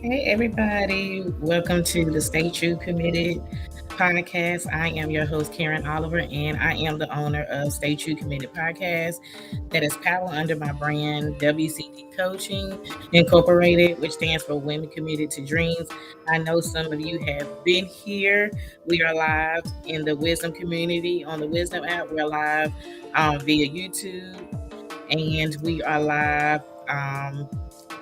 Hey, everybody. Welcome to the Stay True Committed podcast. I am your host, Karen Oliver, and I am the owner of Stay True Committed podcast that is powered under my brand, WCD Coaching Incorporated, which stands for Women Committed to Dreams. I know some of you have been here. We are live in the Wisdom community on the Wisdom app. We're live via YouTube, and we are live.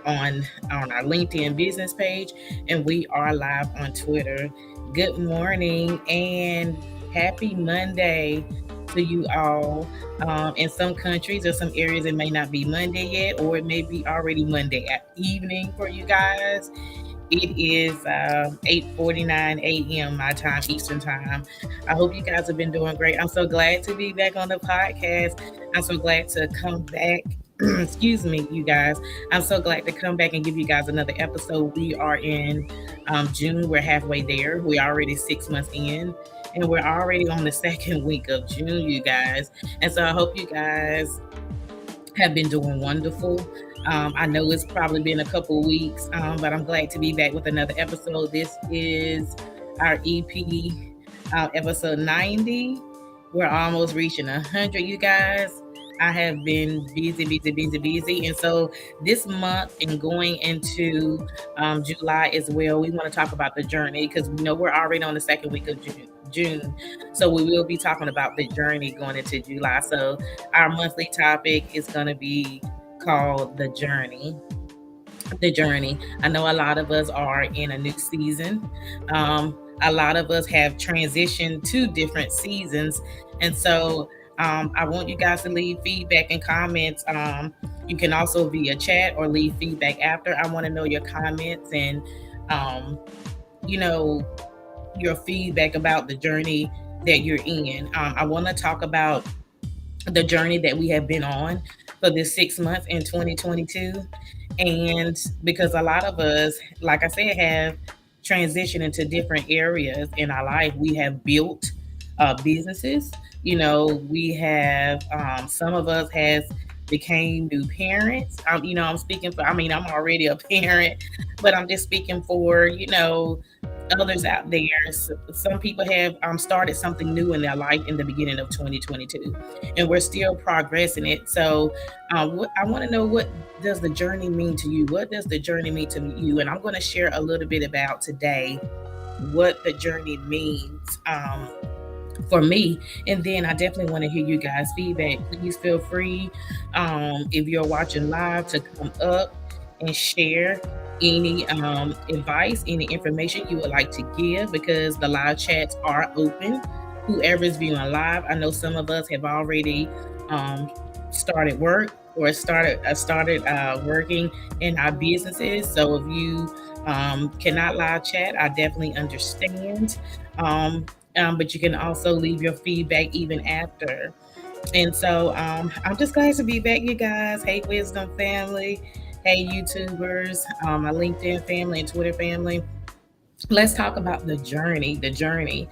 On our LinkedIn business page, and we are live on Twitter. Good morning and happy Monday to you all. In some countries or some areas, it may not be Monday yet, or it may be already Monday at evening for you guys. It is 8:49 a.m. my time, Eastern time. I hope you guys have been doing great. I'm so glad to be back on the podcast. I'm so glad to come back. Excuse me, you guys. I'm so glad to come back and give you guys another episode. We are in June. We're halfway there. We're already 6 months in, and we're already on the second week of June, you guys. And so I hope you guys have been doing wonderful. I know it's probably been a couple weeks, but I'm glad to be back with another episode. This is our EP, episode 90. We're almost reaching 100, you guys. I have been busy. And so this month and going into July as well, we want to talk about the journey because we know we're already on the second week of June. So we will be talking about the journey going into July. So our monthly topic is going to be called The Journey. The journey. I know a lot of us are in a new season. A lot of us have transitioned to different seasons. And so I want you guys to leave feedback and comments. You can also via chat or leave feedback after. I want to know your comments and, you know, your feedback about the journey that you're in. I want to talk about the journey that we have been on for this 6 months in 2022. And because a lot of us, like I said, have transitioned into different areas in our life, we have built businesses. We have some of us has became new parents. I'm speaking for. I mean, I'm already a parent, but I'm just speaking for others out there. Some people have started something new in their life in the beginning of 2022, and we're still progressing it. So, I want to know, what does the journey mean to you? What does the journey mean to you? And I'm going to share a little bit about today what the journey means for me. And then I definitely want to hear you guys' feedback. Please feel free, if you're watching live, to come up and share any advice, any information you would like to give, because the live chats are open. Whoever's viewing live, I know some of us have already started work or started working in our businesses. So if you cannot live chat, I definitely understand. But you can also leave your feedback even after. And so I'm just glad to be back, you guys. Hey, Wisdom family. Hey, YouTubers, my LinkedIn family and Twitter family. Let's talk about the journey. The journey.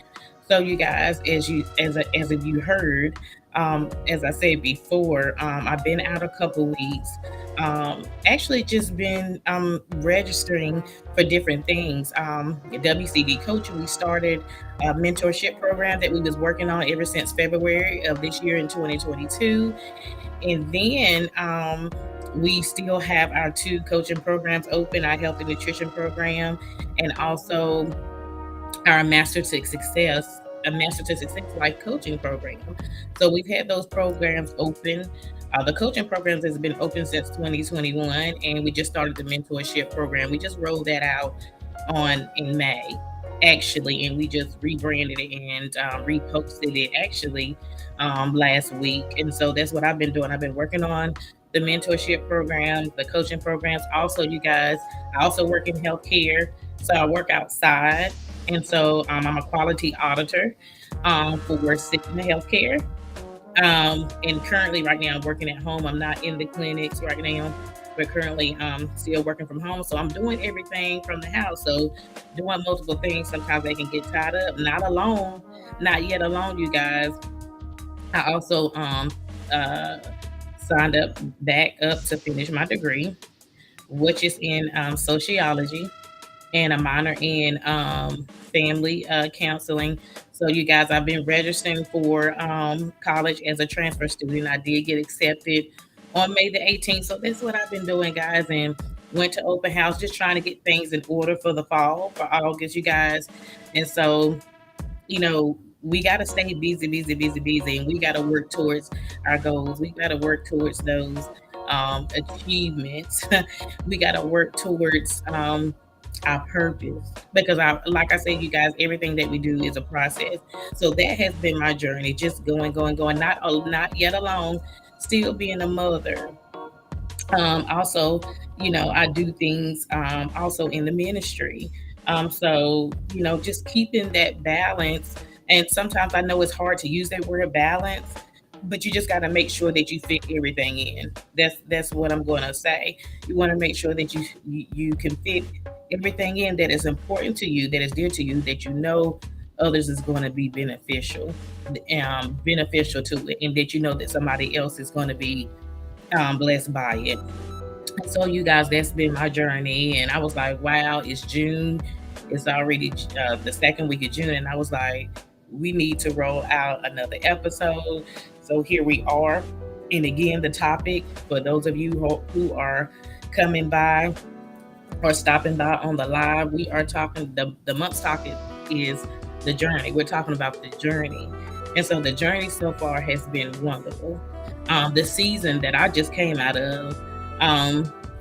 So, you guys, as if you heard, as I said before, I've been out a couple weeks. Actually, just been registering for different things. WCD Coaching, we started a mentorship program that we was working on ever since February of this year in 2022, and then we still have our two coaching programs open: our health and nutrition program, and also our Master to Success life coaching program. So we've had those programs open. The coaching programs has been open since 2021, and we just started the mentorship program. We just rolled that out in May, actually, and we just rebranded it and reposted it actually last week. And so that's what I've been doing. I've been working on the mentorship programs, the coaching programs. Also, you guys, I also work in healthcare, so I work outside, and so I'm a quality auditor for Cigna Healthcare. And currently, right now, I'm working at home. I'm not in the clinics right now. We're currently still working from home, so I'm doing everything from the house. So doing multiple things, sometimes they can get tied up. Not alone, not yet alone, you guys. I also signed back up to finish my degree, which is in sociology. and a minor in family counseling. So, you guys, I've been registering for college as a transfer student. I did get accepted on May the 18th. So, that's what I've been doing, guys. And went to open house, just trying to get things in order for the fall, for August, you guys. And so, we got to stay busy, busy, busy, busy, and we got to work towards our goals. We got to work towards those achievements. We got to work towards our purpose, because like I said, you guys, everything that we do is a process. So that has been my journey, just going, going, going. Not yet alone, still being a mother. Also, I do things also in the ministry. So, just keeping that balance. And sometimes I know it's hard to use that word balance, but you just got to make sure that you fit everything in. That's what I'm going to say. You want to make sure that you can fit everything in that is important to you, that is dear to you, that others is going to be beneficial to it, and that that somebody else is going to be blessed by it. So, you guys, that's been my journey. And I was like, wow, it's June. It's already the second week of June. And I was like, we need to roll out another episode. So here we are. And again, the topic for those of you who are coming by or stopping by on the live, we are talking, the month's topic is the journey. We're talking about the journey. And so the journey so far has been wonderful. The season that I just came out of,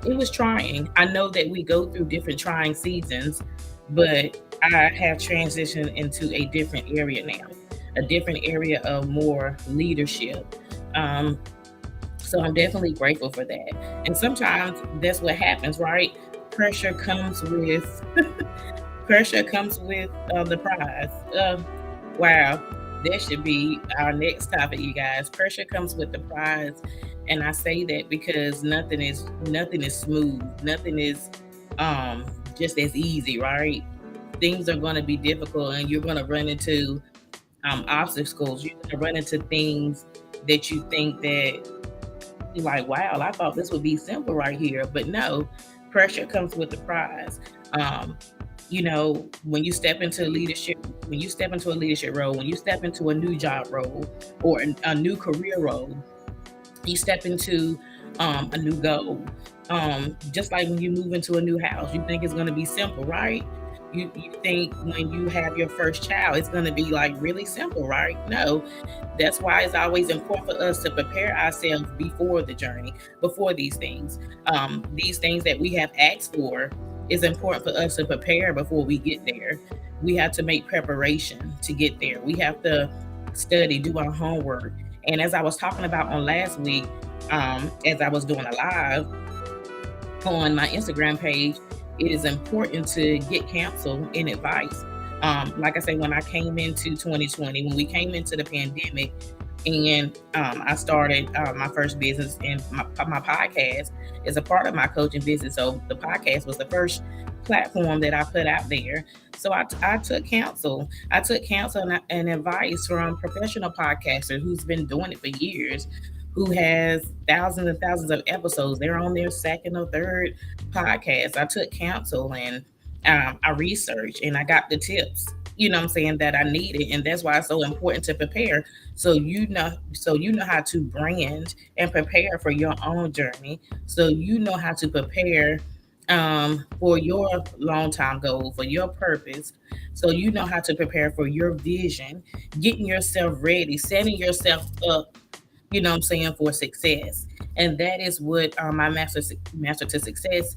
it was trying. I know that we go through different trying seasons, but I have transitioned into a different area now, a different area of more leadership. Um, so I'm definitely grateful for that. And sometimes that's what happens, right? Pressure comes with pressure comes with the prize. Wow, that should be our next topic, you guys. Pressure comes with the prize, and I say that because nothing is smooth. Nothing is just as easy, right? Things are going to be difficult, and you're going to run into obstacles. You're going to run into things that you think that you're like, wow, I thought this would be simple right here, but no, pressure comes with the prize. Um, when you step into leadership, when you step into a leadership role, when you step into a new job role or a new career role, you step into a new goal. Just like when you move into a new house, you think it's going to be simple, right? You think when you have your first child, it's going to be like really simple, right? No, that's why it's always important for us to prepare ourselves before the journey, before these things that we have asked for. It's important for us to prepare before we get there. We have to make preparation to get there. We have to study, do our homework. And as I was talking about on last week, as I was doing a live on my Instagram page, it is important to get counsel and advice. Like I say, when I came into 2020, when we came into the pandemic, and I started my first business, and my podcast is a part of my coaching business. So the podcast was the first platform that I put out there. So I took counsel. I took counsel and advice from professional podcasters who's been doing it for years, who has thousands and thousands of episodes. They're on their second or third podcast. I took counsel, and I researched, and I got the tips, what I'm saying, that I needed. And that's why it's so important to prepare. So you know how to brand and prepare for your own journey. So you know how to prepare for your long time goal, for your purpose. So you know how to prepare for your vision, getting yourself ready, setting yourself up, what I'm saying, for success. And that is what my Master to Success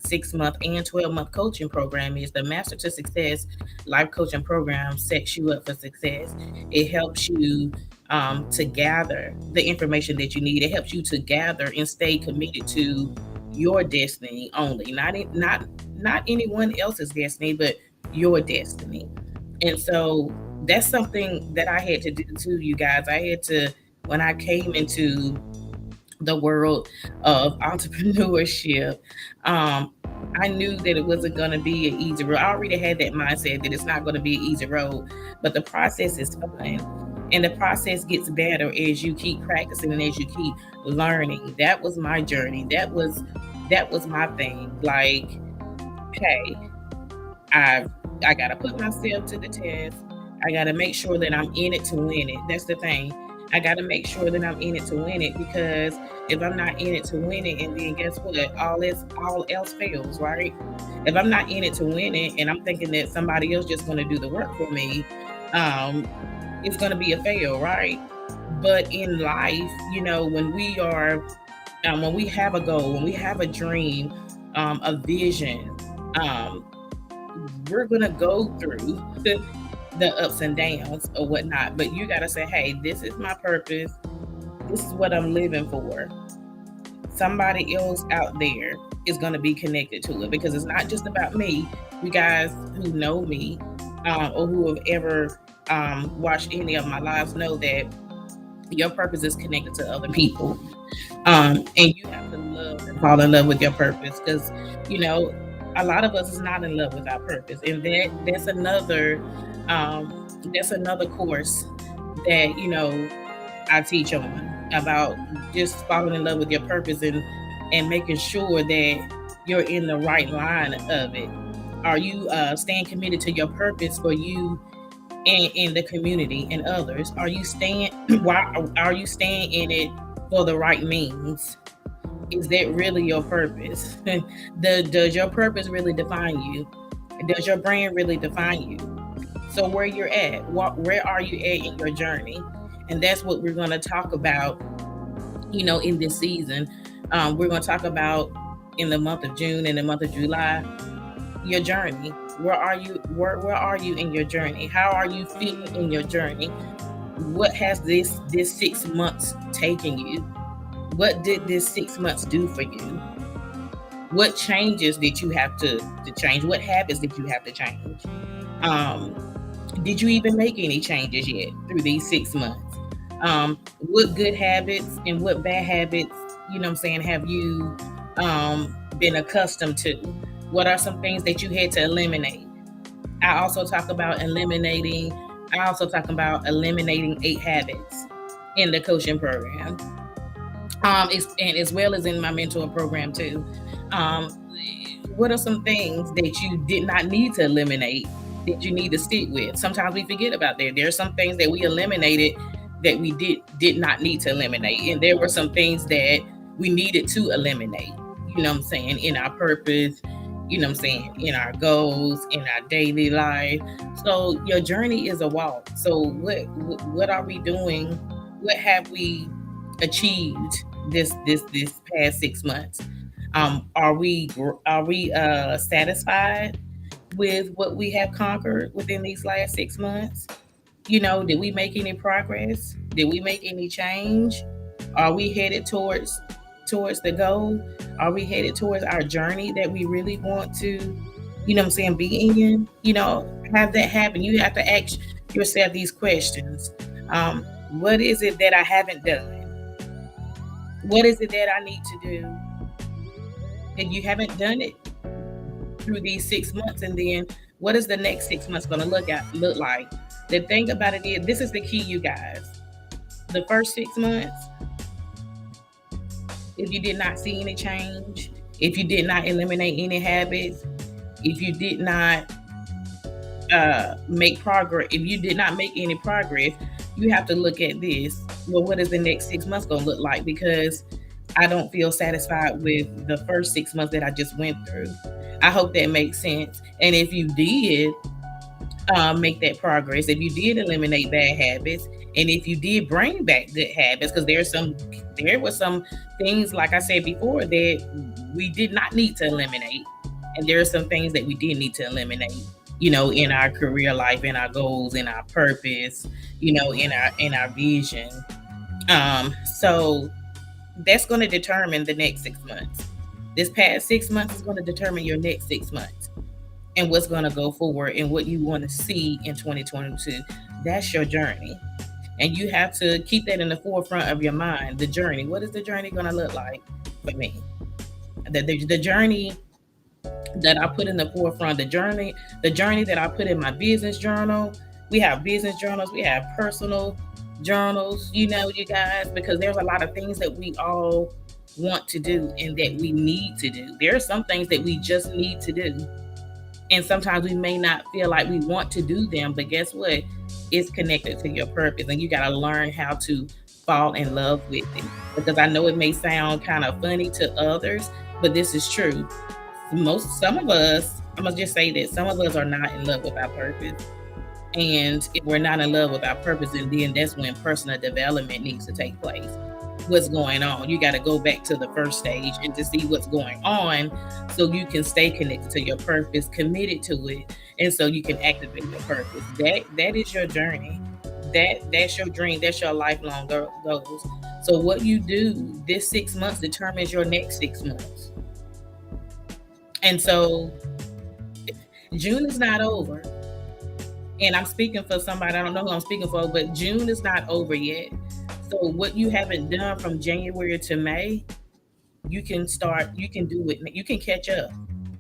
6 month and 12-month coaching program is. The Master to Success life coaching program sets you up for success. It helps you to gather the information that you need. It helps you to gather and stay committed to your destiny only, not anyone else's destiny, but your destiny. And so that's something that I had to do too, you guys. I had to, when I came into the world of entrepreneurship, I knew that it wasn't going to be an easy road. I already had that mindset that it's not going to be an easy road, but the process is fun. And the process gets better as you keep practicing and as you keep learning. That was my journey. That was my thing. Like, hey, I I gotta put myself to the test. I gotta make sure that I'm in it to win it. That's the thing. I gotta make sure that I'm in it to win it, because if I'm not in it to win it, and then guess what? All else fails, right? If I'm not in it to win it, and I'm thinking that somebody else just gonna do the work for me, um, it's gonna be a fail, right? But in life, when we have a goal, when we have a dream, a vision, um, we're gonna go through the ups and downs or whatnot. But you gotta say, hey, this is my purpose. This is what I'm living for. Somebody else out there is gonna be connected to it, because it's not just about me. You guys who know me, or who have ever watched any of my lives, know that your purpose is connected to other people. And you have to love and fall in love with your purpose, because you know a lot of us is not in love with our purpose, and that's another course that I teach on, about just falling in love with your purpose, and making sure that you're in the right line of it. Are you staying committed to your purpose for you and in the community and others? Are you staying why are you staying in it for the right means? Is that really your purpose? Does your purpose really define you? Does your brand really define you? So where you're at, where are you at in your journey? And that's what we're going to talk about, in this season. We're going to talk about, in the month of June and the month of July, your journey. Where are you? Where are you in your journey? How are you feeling in your journey? What has this 6 months taken you? What did this 6 months do for you? What changes did you have to change? What habits did you have to change? Um, did you even make any changes yet through these 6 months? What good habits and what bad habits, have you been accustomed to? What are some things that you had to eliminate? I also talk about eliminating. I also talk about eliminating 8 habits in the coaching program, and as well as in my mentor program too. Um, what are some things that you did not need to eliminate, that you need to stick with? Sometimes we forget about that. There are some things that we eliminated that we did not need to eliminate, and there were some things that we needed to eliminate. In our purpose. In our goals, in our daily life. So your journey is a walk. So what are we doing? What have we achieved this past 6 months? Are we satisfied with what we have conquered within these last 6 months? Did we make any progress? Did we make any change? Are we headed towards the goal? Are we headed towards our journey that we really want to, be in? Have that happen. You have to ask yourself these questions. What is it that I haven't done? What is it that I need to do? And you haven't done it through these 6 months, and then what is the next 6 months going to look like? The thing about it is, this is the key, you guys. The first 6 months, if you did not see any change, if you did not eliminate any habits, if you did not make progress, if you did not make any progress, you have to look at this. Well, what is the next 6 months going to look like? Because I don't feel satisfied with the first 6 months that I just went through. I hope that makes sense. And if you did make that progress, if you did eliminate bad habits, and if you did bring back good habits, because there were some things, like I said before, that we did not need to eliminate, and there are some things that we did need to eliminate. In our career life, in our goals, in our purpose, in our vision. So that's going to determine the next 6 months. This past 6 months is going to determine your next 6 months, and what's going to go forward, and what you want to see in 2022. That's your journey. And you have to keep that in the forefront of your mind. The journey. What is the journey going to look like for me? The journey that I put in the forefront, the journey that I put in my business journal. We have business journals, we have personal journals, you guys, because there's a lot of things that we all want to do and that we need to do. There are some things that we just need to do. And sometimes we may not feel like we want to do them, but guess what? It's connected to your purpose, and you got to learn how to fall in love with it. Because I know it may sound kind of funny to others, but this is true. Some of us, I'm gonna just say that some of us are not in love with our purpose. And if we're not in love with our purpose, and then that's when personal development needs to take place. What's going on? You got to go back to the first stage and to see what's going on so you can stay connected to your purpose, committed to it, and so you can activate your purpose. That is your journey. That's your dream. That's your lifelong goals. So what you do this 6 months determines your next 6 months. And so June is not over. And I'm speaking for somebody, I don't know who I'm speaking for, but June is not over yet. So what you haven't done from January to May, you can do it. You can catch up.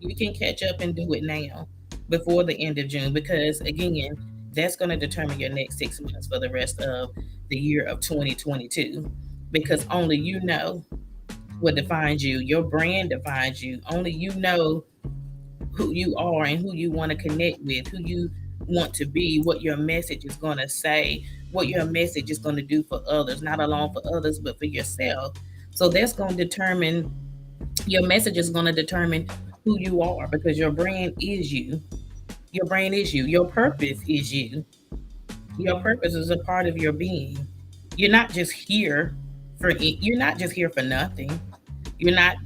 You can catch up and do it now before the end of June, because again, that's going to determine your next 6 months for the rest of the year of 2022, because only you know what defines you. Your brand defines you. Only you know who you are and who you want to connect with, who you want to be, what your message is going to say, what your message is going to do for others, not alone for others, but for yourself. So that's going to determine, your message is going to determine who you are, because your brand is you. Your brand is you. Your purpose is you. Your purpose is a part of your being. You're not just here for it. You're not just here for nothing. You're not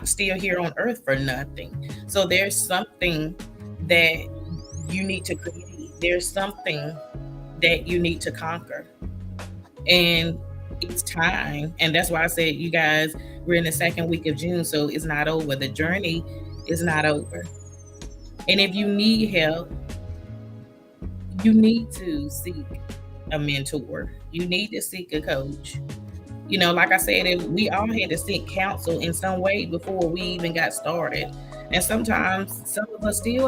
still here on earth for nothing. So there's something that you need to create. There's something that you need to conquer. And it's time. And that's why I said, you guys, we're in the second week of June, so it's not over. The journey is not over. And if you need help, you need to seek a mentor. You need to seek a coach. Like I said, we all had to seek counsel in some way before we even got started. And sometimes some of us we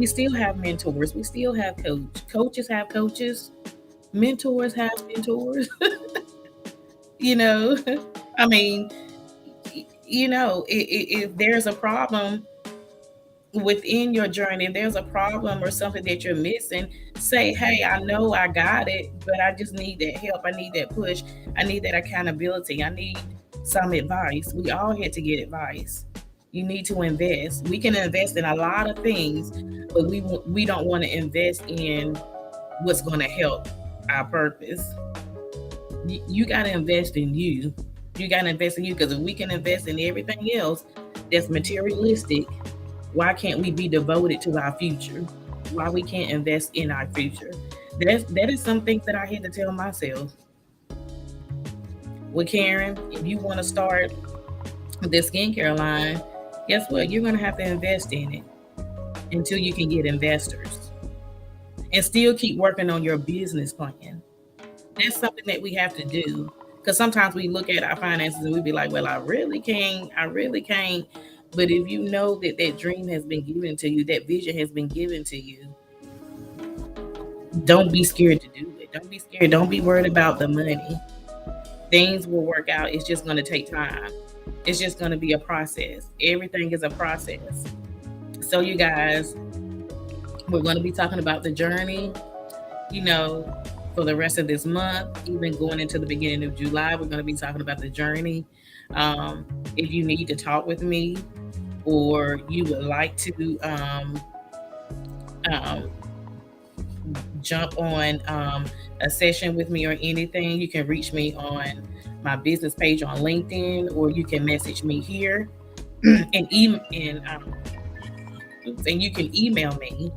still have mentors. We still have coaches have coaches. Mentors have mentors. I mean, if there's a problem within your journey, if there's a problem or something that you're missing, say, hey, I know I got it, but I just need that help. I need that push. I need that accountability. I need some advice. We all had to get advice. You need to invest. We can invest in a lot of things, but we don't want to invest in what's going to help our purpose. You got to invest in you. You got to invest in you, because if we can invest in everything else that's materialistic, why can't we be devoted to our future? Why we can't invest in our future? That is some things that I had to tell myself. Well, Karen, if you want to start this skincare line, guess what? You're going to have to invest in it until you can get investors, and still keep working on your business plan. That's something that we have to do, because sometimes we look at our finances and we be like, well, I really can't. But if you know that that dream has been given to you, that vision has been given to you, don't be scared to do it. Don't be scared. Don't be worried about the money. Things will work out. It's just going to take time. It's just going to be a process. Everything is a process. So you guys, we're going to be talking about the journey, for the rest of this month, even going into the beginning of July. We're going to be talking about the journey. If you need to talk with me, or you would like to jump on a session with me or anything, you can reach me on my business page on LinkedIn, or you can message me here and you can email me.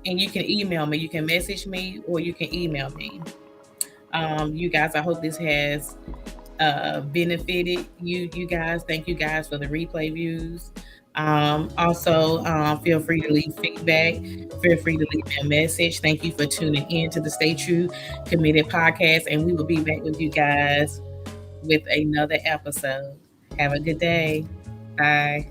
And you can email me. You can message me, or you can email me. You guys, I hope this has benefited you guys. Thank you guys for the replay views. Also, feel free to leave feedback. Feel free to leave me a message. Thank you for tuning in to the Stay True Committed podcast, and we will be back with you guys with another episode. Have a good day. Bye.